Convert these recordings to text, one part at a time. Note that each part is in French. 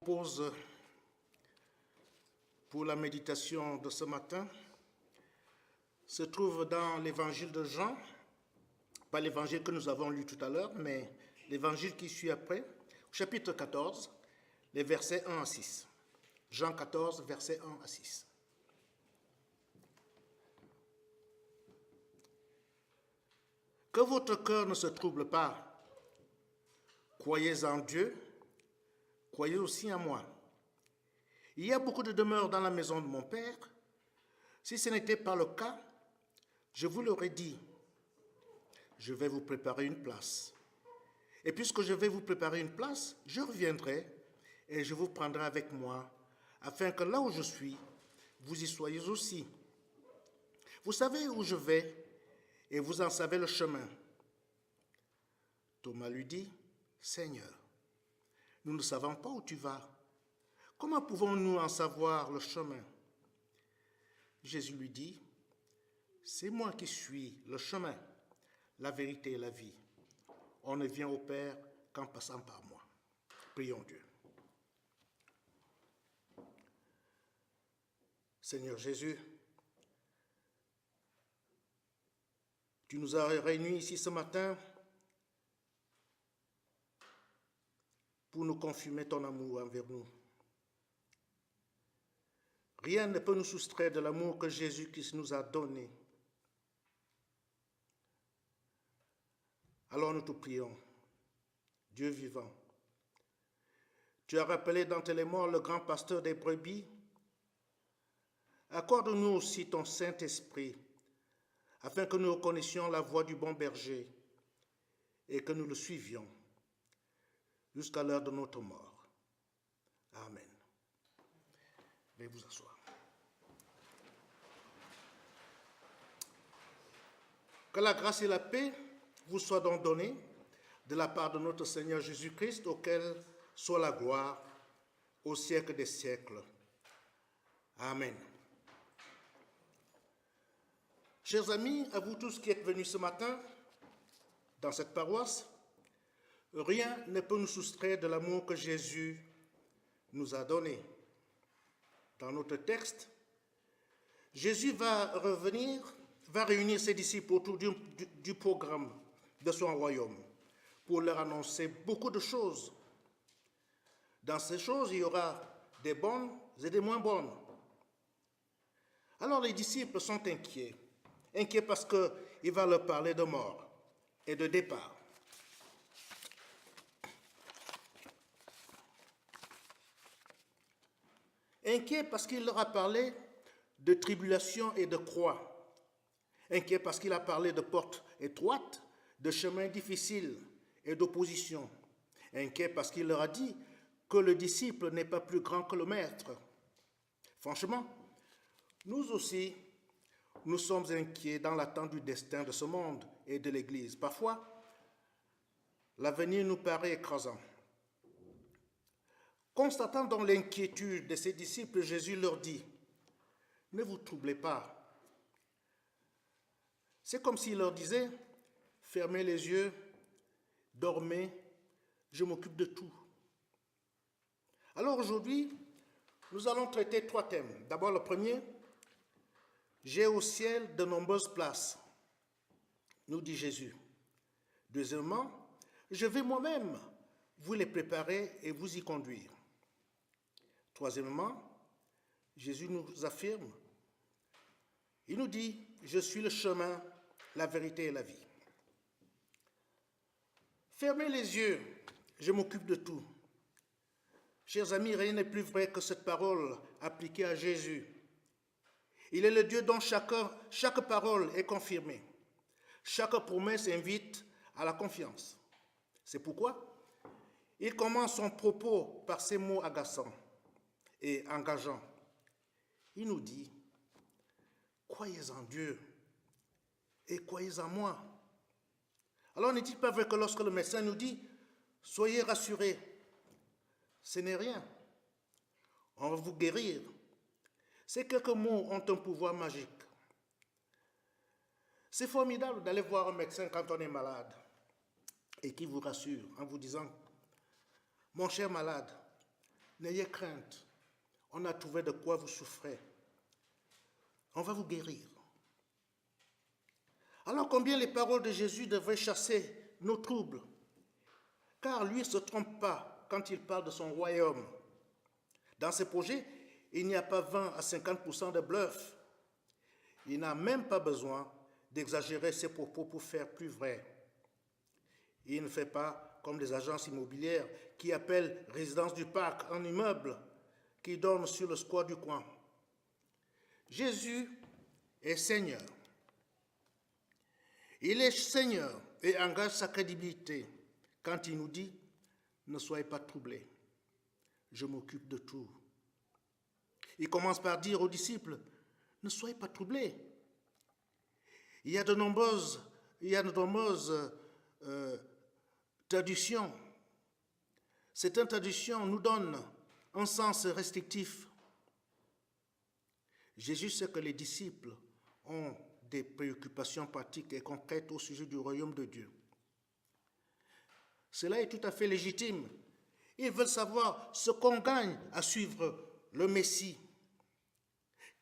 Pause pour la méditation de ce matin se trouve dans l'évangile de Jean, pas l'évangile que nous avons lu tout à l'heure, mais l'évangile qui suit après, chapitre 14, les versets 1 à 6. Jean 14, versets 1 à 6. Que votre cœur ne se trouble pas. Croyez en Dieu, croyez aussi en moi. Il y a beaucoup de demeures dans la maison de mon Père. Si ce n'était pas le cas, je vous l'aurais dit. Je vais vous préparer une place. Et puisque je vais vous préparer une place, je reviendrai et je vous prendrai avec moi, afin que là où je suis, vous y soyez aussi. Vous savez où je vais et vous en savez le chemin. Thomas lui dit, Seigneur, nous ne savons pas où tu vas. Comment pouvons-nous en savoir le chemin? Jésus lui dit, c'est moi qui suis le chemin, la vérité et la vie. On ne vient au Père qu'en passant par moi. Prions Dieu. Seigneur Jésus, tu nous as réunis ici ce matin pour nous confirmer ton amour envers nous. Rien ne peut nous soustraire de l'amour que Jésus-Christ nous a donné. Alors nous te prions, Dieu vivant. Tu as rappelé dans tes morts le grand pasteur des brebis. Accorde-nous aussi ton Saint-Esprit, afin que nous reconnaissions la voix du bon berger et que nous le suivions jusqu'à l'heure de notre mort. Amen. Veuillez vous asseoir. Que la grâce et la paix vous soient donc données de la part de notre Seigneur Jésus-Christ, auquel soit la gloire au siècle des siècles. Amen. Chers amis, à vous tous qui êtes venus ce matin dans cette paroisse, rien ne peut nous soustraire de l'amour que Jésus nous a donné. Dans notre texte, Jésus va réunir ses disciples autour du programme de son royaume pour leur annoncer beaucoup de choses. Dans ces choses, il y aura des bonnes et des moins bonnes. Alors les disciples sont inquiets parce qu'il va leur parler de mort et de départ. Inquiet parce qu'il leur a parlé de tribulation et de croix. Inquiet parce qu'il a parlé de portes étroites, de chemins difficiles et d'opposition. Inquiet parce qu'il leur a dit que le disciple n'est pas plus grand que le maître. Franchement, nous aussi, nous sommes inquiets dans l'attente du destin de ce monde et de l'Église. Parfois, l'avenir nous paraît écrasant. Constatant donc l'inquiétude de ses disciples, Jésus leur dit, « Ne vous troublez pas. » C'est comme s'il leur disait, « Fermez les yeux, dormez, je m'occupe de tout. » Alors aujourd'hui, nous allons traiter 3 thèmes. D'abord le premier, « J'ai au ciel de nombreuses places », nous dit Jésus. Deuxièmement, « Je vais moi-même vous les préparer et vous y conduire. » Troisièmement, Jésus nous affirme, il nous dit, je suis le chemin, la vérité et la vie. Fermez les yeux, je m'occupe de tout. Chers amis, rien n'est plus vrai que cette parole appliquée à Jésus. Il est le Dieu dont chaque parole est confirmée. Chaque promesse invite à la confiance. C'est pourquoi il commence son propos par ces mots agaçants et engageant. Il nous dit, croyez en Dieu et croyez en moi. Alors n'est-il pas vrai que lorsque le médecin nous dit, soyez rassurés, ce n'est rien, on va vous guérir. Ces quelques mots ont un pouvoir magique. C'est formidable d'aller voir un médecin quand on est malade et qui vous rassure en vous disant, mon cher malade, N'ayez crainte. On a trouvé de quoi vous souffrez. On va vous guérir. Alors combien les paroles de Jésus devraient chasser nos troubles? Car lui ne se trompe pas quand il parle de son royaume. Dans ses projets, il n'y a pas 20 à 50% de bluff. Il n'a même pas besoin d'exagérer ses propos pour faire plus vrai. Il ne fait pas comme les agences immobilières qui appellent résidence du parc un immeuble qui donne sur le square du coin. Jésus est Seigneur. Il est Seigneur et engage sa crédibilité quand il nous dit « Ne soyez pas troublés, je m'occupe de tout ». Il commence par dire aux disciples « Ne soyez pas troublés ». Il y a de nombreuses traductions. Certaines traductions nous donnent un sens restrictif. Jésus sait que les disciples ont des préoccupations pratiques et concrètes au sujet du royaume de Dieu. Cela est tout à fait légitime. Ils veulent savoir ce qu'on gagne à suivre le Messie.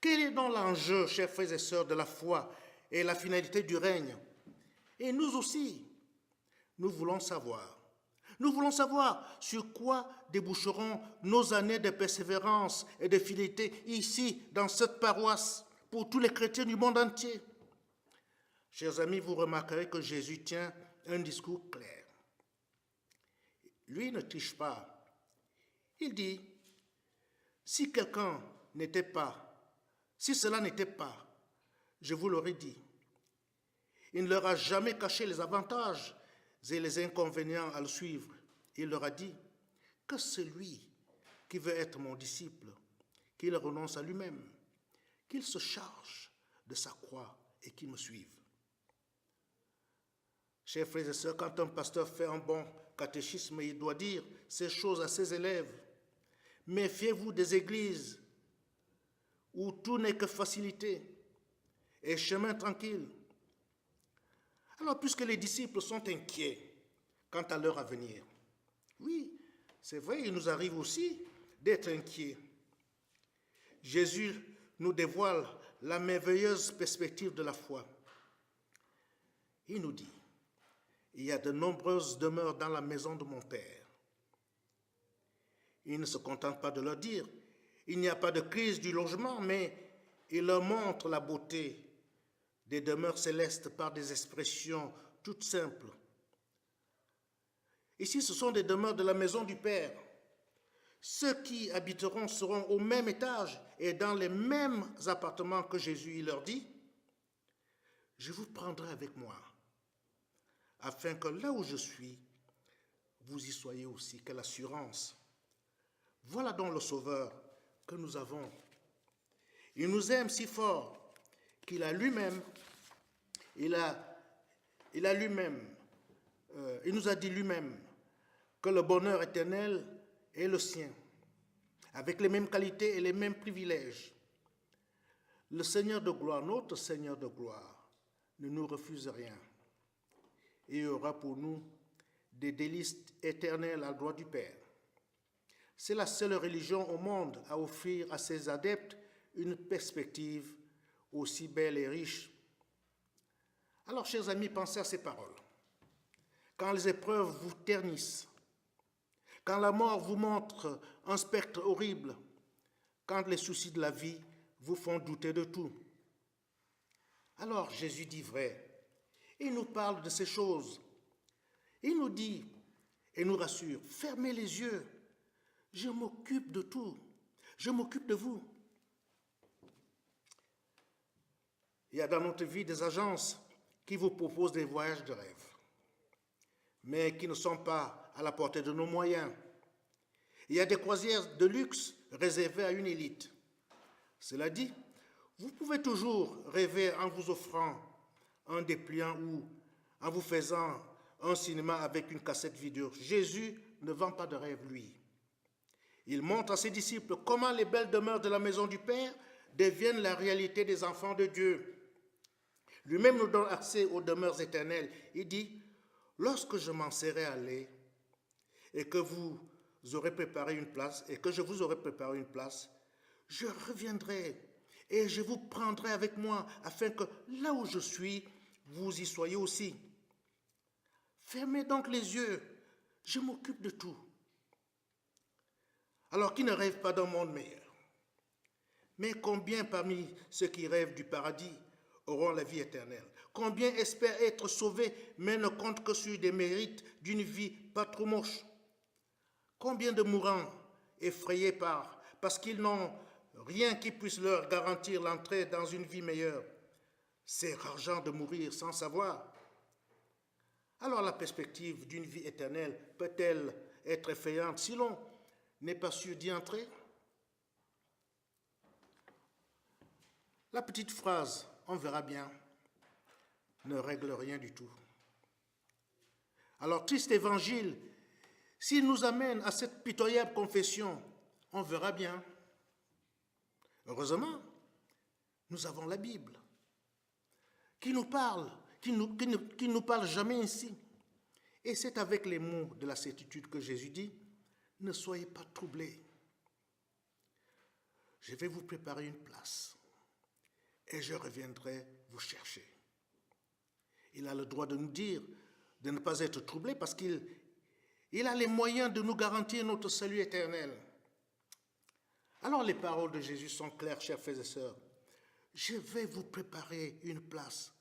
Quel est donc l'enjeu, chers frères et sœurs, de la foi et la finalité du règne? Et nous aussi, nous voulons savoir. Nous voulons savoir sur quoi déboucheront nos années de persévérance et de fidélité ici, dans cette paroisse, pour tous les chrétiens du monde entier. Chers amis, vous remarquerez que Jésus tient un discours clair. Lui ne triche pas. Il dit, si cela n'était pas, je vous l'aurais dit. Il ne leur a jamais caché les avantages et les inconvénients à le suivre. Il leur a dit que celui qui veut être mon disciple, qu'il renonce à lui-même, qu'il se charge de sa croix et qu'il me suive. Chers frères et sœurs, quand un pasteur fait un bon catéchisme, il doit dire ces choses à ses élèves. Méfiez-vous des églises où tout n'est que facilité et chemin tranquille. Alors, puisque les disciples sont inquiets quant à leur avenir, oui, c'est vrai, il nous arrive aussi d'être inquiets. Jésus nous dévoile la merveilleuse perspective de la foi. Il nous dit, il y a de nombreuses demeures dans la maison de mon Père. Il ne se contente pas de leur dire, il n'y a pas de crise du logement, mais il leur montre la beauté des demeures célestes par des expressions toutes simples. Ici, ce sont des demeures de la maison du Père. Ceux qui habiteront seront au même étage et dans les mêmes appartements que Jésus. Il leur dit, je vous prendrai avec moi, afin que là où je suis, vous y soyez aussi. Quelle assurance! Voilà donc le Sauveur que nous avons. Il nous aime si fort qu'il a lui-même, il nous a dit lui-même que le bonheur éternel est le sien, avec les mêmes qualités et les mêmes privilèges. Le Seigneur de gloire, notre Seigneur de gloire, ne nous refuse rien. Et il y aura pour nous des délices éternelles à la gloire du Père. C'est la seule religion au monde à offrir à ses adeptes une perspective aussi belle et riche. Alors, chers amis, pensez à ces paroles. Quand les épreuves vous ternissent, quand la mort vous montre un spectre horrible, quand les soucis de la vie vous font douter de tout. Alors Jésus dit vrai. Il nous parle de ces choses. Il nous dit et nous rassure, fermez les yeux, je m'occupe de tout, je m'occupe de vous. Il y a dans notre vie des agences qui vous proposent des voyages de rêve, mais qui ne sont pas à la portée de nos moyens. Il y a des croisières de luxe réservées à une élite. Cela dit, vous pouvez toujours rêver en vous offrant un dépliant ou en vous faisant un cinéma avec une cassette vidéo. Jésus ne vend pas de rêve, lui. Il montre à ses disciples comment les belles demeures de la maison du Père deviennent la réalité des enfants de Dieu. Lui-même nous donne accès aux demeures éternelles. Il dit, lorsque je m'en serai allé et que vous aurai préparé une place et que je vous aurai préparé une place, je reviendrai et je vous prendrai avec moi afin que là où je suis, vous y soyez aussi. Fermez donc les yeux, je m'occupe de tout. Alors qui ne rêve pas d'un monde meilleur? Mais combien parmi ceux qui rêvent du paradis auront la vie éternelle? Combien espèrent être sauvés mais ne comptent que sur des mérites d'une vie pas trop moche? Combien de mourants effrayés parce qu'ils n'ont rien qui puisse leur garantir l'entrée dans une vie meilleure? C'est rageant de mourir sans savoir. Alors la perspective d'une vie éternelle peut-elle être effrayante si l'on n'est pas sûr d'y entrer? La petite phrase « on verra bien » ne règle rien du tout. Alors, triste évangile, s'il nous amène à cette pitoyable confession, on verra bien. Heureusement, nous avons la Bible qui nous parle, qui nous parle jamais ainsi. Et c'est avec les mots de la certitude que Jésus dit, ne soyez pas troublés. Je vais vous préparer une place et je reviendrai vous chercher. Il a le droit de nous dire de ne pas être troublés parce qu'il a les moyens de nous garantir notre salut éternel. Alors les paroles de Jésus sont claires, chers frères et sœurs. Je vais vous préparer une place.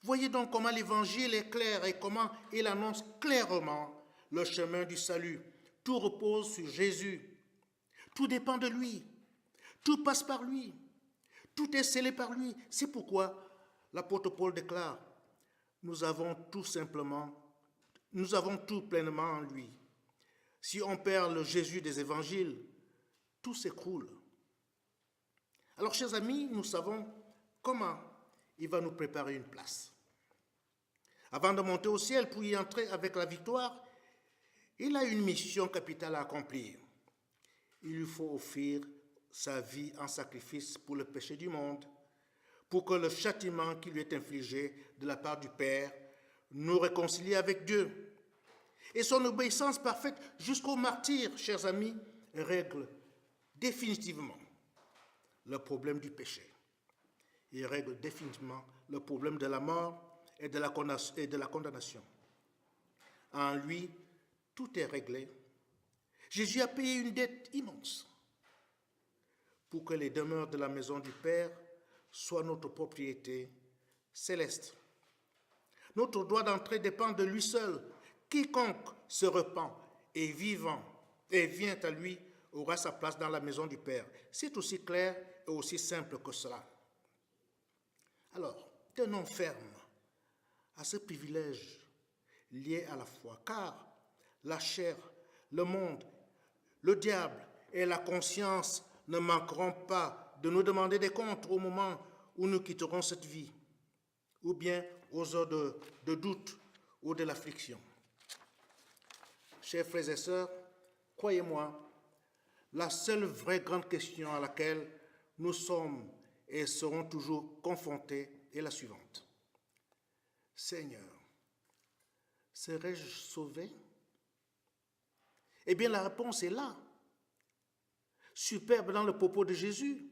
Voyez donc comment l'évangile est clair et comment il annonce clairement le chemin du salut. Tout repose sur Jésus. Tout dépend de lui. Tout passe par lui. Tout est scellé par lui. C'est pourquoi l'apôtre Paul déclare, nous avons tout pleinement en lui. Si on perd le Jésus des évangiles, tout s'écroule. Alors, chers amis, nous savons comment il va nous préparer une place. Avant de monter au ciel pour y entrer avec la victoire, il a une mission capitale à accomplir. Il lui faut offrir sa vie en sacrifice pour le péché du monde, pour que le châtiment qui lui est infligé de la part du Père nous réconcilie avec Dieu. Et son obéissance parfaite jusqu'au martyre, chers amis, règle définitivement le problème du péché. Il règle définitivement le problème de la mort et de la condamnation. En lui, tout est réglé. Jésus a payé une dette immense pour que les demeures de la maison du Père soient notre propriété céleste. Notre droit d'entrée dépend de lui seul. Quiconque se repent et vivant et vient à lui aura sa place dans la maison du Père. C'est aussi clair et aussi simple que cela. Alors, tenons ferme à ce privilège lié à la foi, car la chair, le monde, le diable et la conscience ne manqueront pas de nous demander des comptes au moment où nous quitterons cette vie, ou bien aux heures de doute ou de l'affliction. Chers frères et sœurs, croyez-moi, la seule vraie grande question à laquelle nous sommes et serons toujours confrontés est la suivante. Seigneur, serai-je sauvé? Eh bien, la réponse est là, superbe dans le propos de Jésus.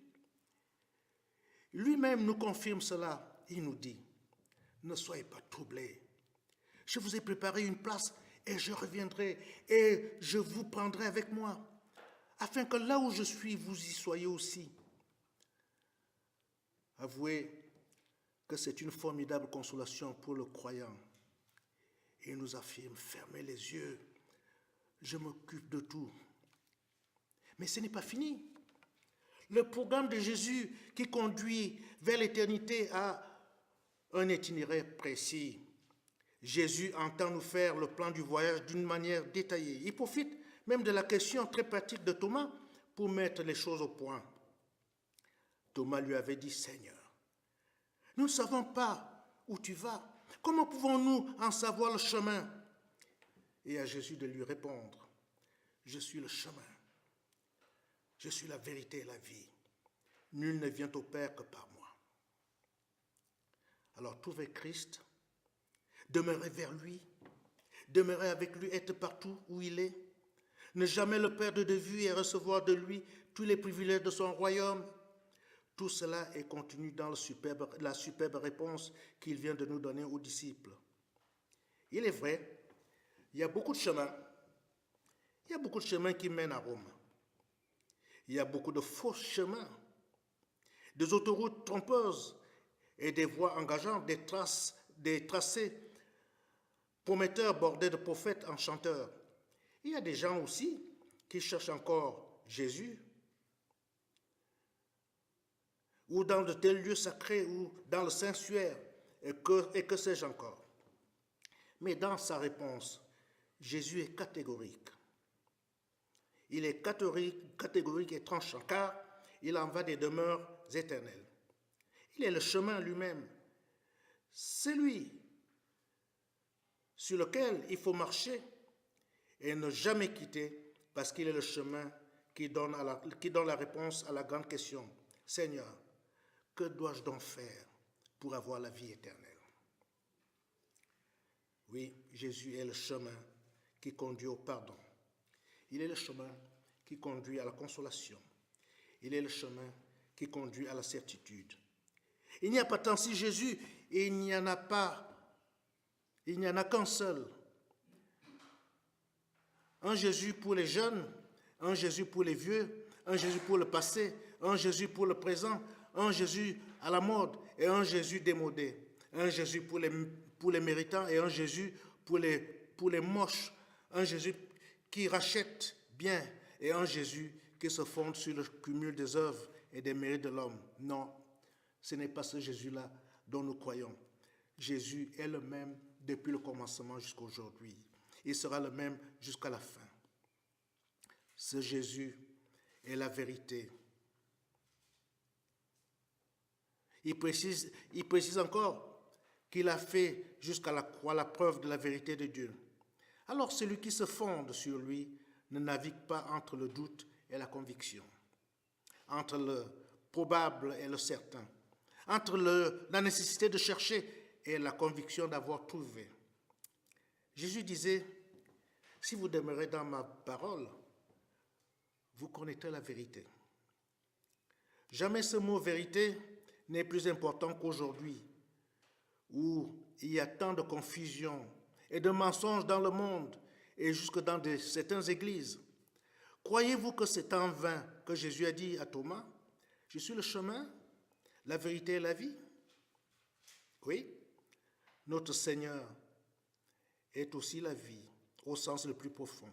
Lui-même nous confirme cela. Il nous dit, ne soyez pas troublés. Je vous ai préparé une place et je reviendrai et je vous prendrai avec moi, afin que là où je suis, vous y soyez aussi. Avouez que c'est une formidable consolation pour le croyant. Il nous affirme, fermez les yeux, je m'occupe de tout. Mais ce n'est pas fini. Le programme de Jésus qui conduit vers l'éternité a un itinéraire précis. Jésus entend nous faire le plan du voyage d'une manière détaillée. Il profite même de la question très pratique de Thomas pour mettre les choses au point. Thomas lui avait dit, Seigneur, nous ne savons pas où tu vas. Comment pouvons-nous en savoir le chemin? Et à Jésus de lui répondre, je suis le chemin, je suis la vérité et la vie. Nul ne vient au Père que par moi. Alors trouvez Christ, demeurez vers lui, demeurez avec lui, être partout où il est. ne jamais le perdre de vue et recevoir de lui tous les privilèges de son royaume. Tout cela est contenu dans la superbe réponse qu'il vient de nous donner aux disciples. Il est vrai, il y a beaucoup de chemins. Il y a beaucoup de chemins qui mènent à Rome. Il y a beaucoup de faux chemins, des autoroutes trompeuses et des voies engageantes, des tracés prometteurs bordés de prophètes enchanteurs. Il y a des gens aussi qui cherchent encore Jésus, ou dans de tels lieux sacrés, ou dans le Saint-Suaire, et que sais-je encore. Mais dans sa réponse, Jésus est catégorique. Il est catégorique et tranchant, car il en va des demeures éternelles. Il est le chemin lui-même. C'est lui sur lequel il faut marcher et ne jamais quitter, parce qu'il est le chemin qui donne la réponse à la grande question. Seigneur, que dois-je donc faire pour avoir la vie éternelle? Oui, Jésus est le chemin qui conduit au pardon. Il est le chemin qui conduit à la consolation. Il est le chemin qui conduit à la certitude. Il n'y a pas tant si Jésus, et il n'y en a qu'un seul. Un Jésus pour les jeunes, un Jésus pour les vieux, un Jésus pour le passé, un Jésus pour le présent, un Jésus à la mode et un Jésus démodé. Un Jésus pour les méritants et un Jésus pour les moches. Un Jésus qui rachète bien et un Jésus qui se fonde sur le cumul des œuvres et des mérites de l'homme. Non, ce n'est pas ce Jésus-là dont nous croyons. Jésus est le même depuis le commencement jusqu'à aujourd'hui. Il sera le même jusqu'à la fin. Ce Jésus est la vérité. Il précise encore qu'il a fait jusqu'à la croix la preuve de la vérité de Dieu. Alors celui qui se fonde sur lui ne navigue pas entre le doute et la conviction, entre le probable et le certain, entre la nécessité de chercher et la conviction d'avoir trouvé. Jésus disait, « Si vous demeurez dans ma parole, vous connaîtrez la vérité. » Jamais ce mot « vérité » n'est plus important qu'aujourd'hui, où il y a tant de confusion et de mensonges dans le monde et jusque dans certaines églises. Croyez-vous que c'est en vain que Jésus a dit à Thomas, « Je suis le chemin, la vérité et la vie » ? Oui, notre Seigneur est aussi la vie, au sens le plus profond.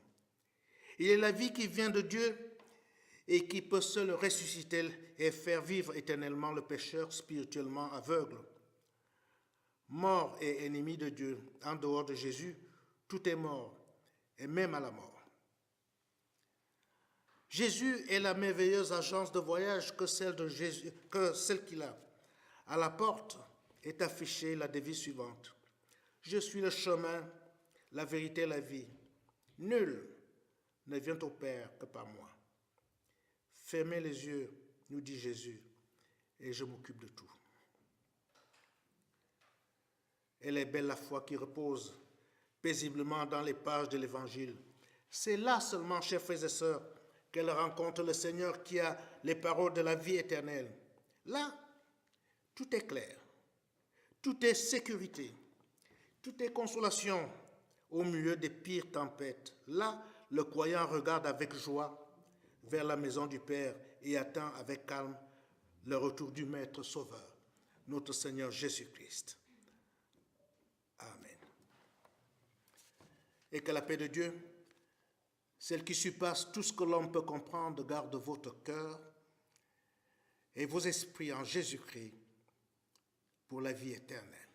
Il est la vie qui vient de Dieu et qui peut seul ressusciter et faire vivre éternellement le pécheur spirituellement aveugle. Mort et ennemi de Dieu, en dehors de Jésus, tout est mort, et même à la mort. Jésus est la merveilleuse agence de voyage que celle qu'il a. À la porte est affichée la devise suivante. Je suis le chemin, la vérité et la vie. Nul ne vient au Père que par moi. Fermez les yeux, nous dit Jésus, et je m'occupe de tout. Elle est belle la foi qui repose paisiblement dans les pages de l'Évangile. C'est là seulement, chers frères et sœurs, qu'elle rencontre le Seigneur qui a les paroles de la vie éternelle. Là, tout est clair, tout est sécurité, tout est consolation au milieu des pires tempêtes. Là, le croyant regarde avec joie vers la maison du Père et attend avec calme le retour du Maître Sauveur, notre Seigneur Jésus-Christ. Amen. Et que la paix de Dieu, celle qui surpasse tout ce que l'homme peut comprendre, garde votre cœur et vos esprits en Jésus-Christ pour la vie éternelle.